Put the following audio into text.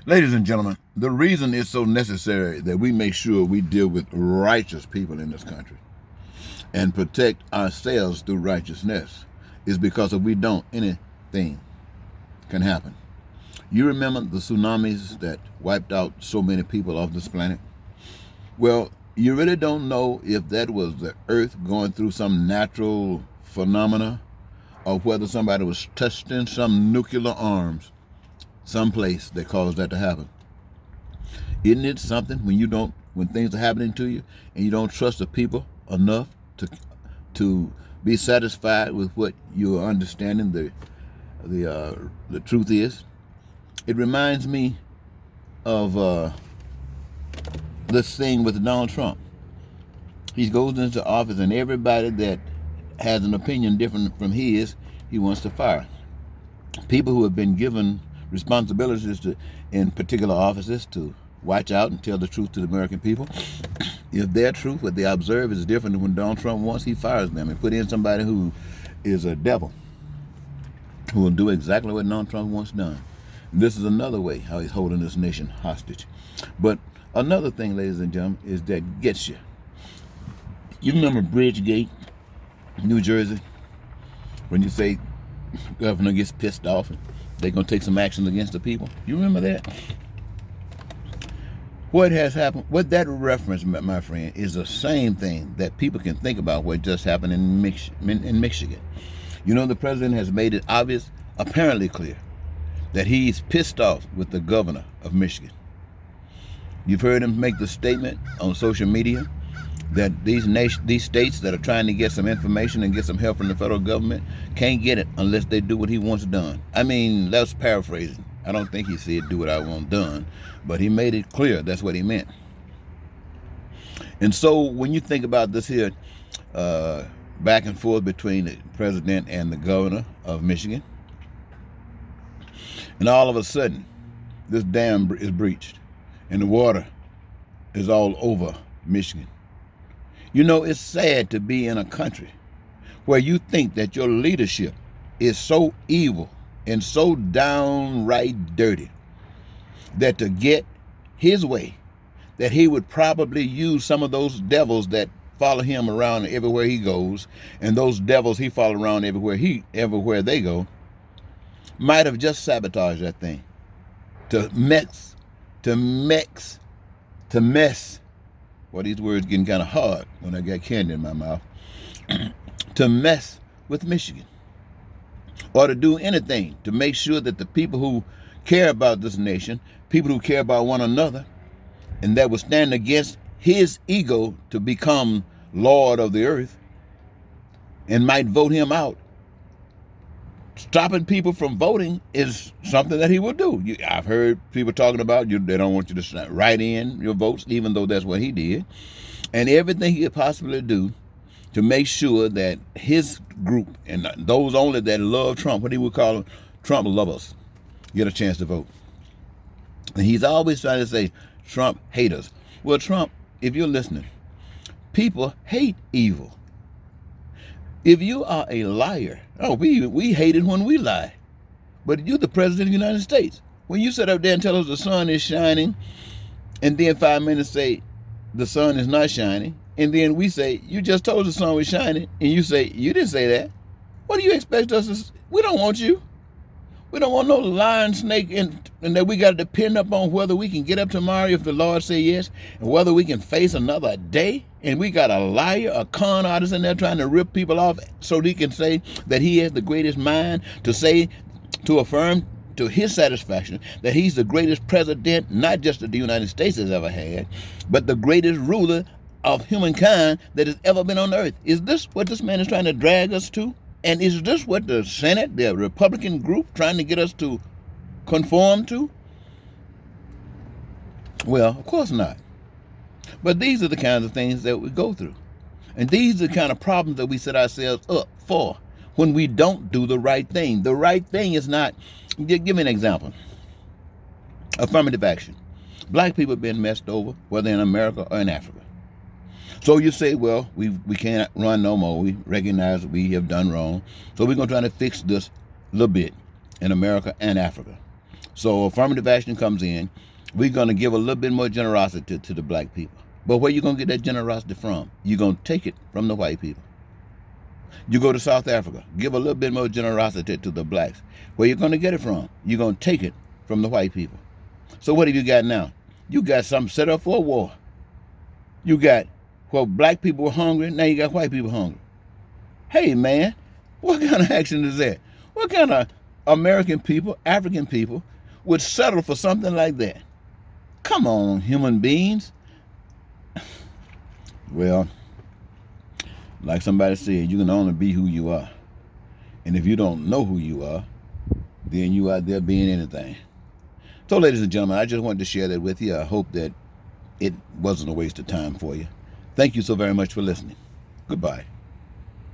Ladies and gentlemen, the reason it's so necessary that we make sure we deal with righteous people in this country and protect ourselves through righteousness is because if we don't, anything can happen. You remember the tsunamis that wiped out so many people off this planet? Well, you really don't know if that was the earth going through some natural phenomena or whether somebody was testing some nuclear arms someplace that caused that to happen. Isn't it something when things are happening to you and you don't trust the people enough to be satisfied with what you're understanding the truth is? It reminds me of this thing with Donald Trump. He goes into office and everybody that has an opinion different from his, he wants to fire. People who have been given responsibilities in particular offices to watch out and tell the truth to the American people. If their truth, what they observe, is different than what Donald Trump wants, he fires them and put in somebody who is a devil, who will do exactly what Donald Trump wants done. This is another way how he's holding this nation hostage. But another thing, ladies and gentlemen, is that gets you. You remember Bridgegate, New Jersey, when you say governor gets pissed off and they're going to take some action against the people? You remember that? What has happened, what that reference, my friend, is the same thing that people can think about what just happened in Michigan. You know, the president has made it obvious, apparently clear, that he's pissed off with the governor of Michigan. You've heard him make the statement on social media that these states that are trying to get some information and get some help from the federal government can't get it unless they do what he wants done. I mean, that's paraphrasing. I don't think he said do what I want done, but he made it clear that's what he meant. And so when you think about this here back and forth between the president and the governor of Michigan, and all of a sudden this dam is breached and the water is all over Michigan. You know, it's sad to be in a country where you think that your leadership is so evil and so downright dirty that to get his way, that he would probably use some of those devils that follow him around everywhere he goes, and those devils he follow around everywhere they go, might have just sabotaged that thing to mess. Well, these words getting kind of hard when I got candy in my mouth. To mess with Michigan, or to do anything to make sure that the people who care about this nation, people who care about one another, and that will stand against his ego to become Lord of the earth and might vote him out. Stopping people from voting is something that he will do. I've heard people talking about they don't want you to write in your votes, even though that's what he did. And everything he could possibly do to make sure that his group, and those only that love Trump, what he would call Trump lovers, get a chance to vote. And he's always trying to say, Trump haters. Well, Trump, if you're listening, people hate evil. If you are a liar, we hate it when we lie. But you're the president of the United States. When you sit up there and tell us the sun is shining, and then 5 minutes say the sun is not shining, and then we say, you just told us the sun was shining, and you say, you didn't say that. What do you expect us to? We don't want you. We don't want no lion, snake, and that we got to depend upon whether we can get up tomorrow if the Lord say yes, and whether we can face another day. And we got a liar, a con artist in there trying to rip people off so he can say that he has the greatest mind, to affirm to his satisfaction that he's the greatest president, not just that the United States has ever had, but the greatest ruler of humankind that has ever been on earth. Is this what this man is trying to drag us to? And is this what the Senate, the Republican group, trying to get us to conform to? Well, of course not. But these are the kinds of things that we go through. And these are the kind of problems that we set ourselves up for when we don't do the right thing. The right thing is not, give me an example. Affirmative action. Black people have been messed over, whether in America or in Africa. So you say, well, we can't run no more. We recognize we have done wrong. So we're going to try to fix this little bit in America and Africa. So affirmative action comes in. We're going to give a little bit more generosity to the black people. But where you going to get that generosity from? You're going to take it from the white people. You go to South Africa, give a little bit more generosity to the blacks. Where you going to get it from? You're going to take it from the white people. So what have you got now? You got something set up for a war. You got, well, black people were hungry, now you got white people hungry. Hey, man, what kind of action is that? What kind of American people, African people, would settle for something like that? Come on, human beings. Well, like somebody said, you can only be who you are. And if you don't know who you are, then you out there being anything. So, ladies and gentlemen, I just wanted to share that with you. I hope that it wasn't a waste of time for you. Thank you so very much for listening. Goodbye.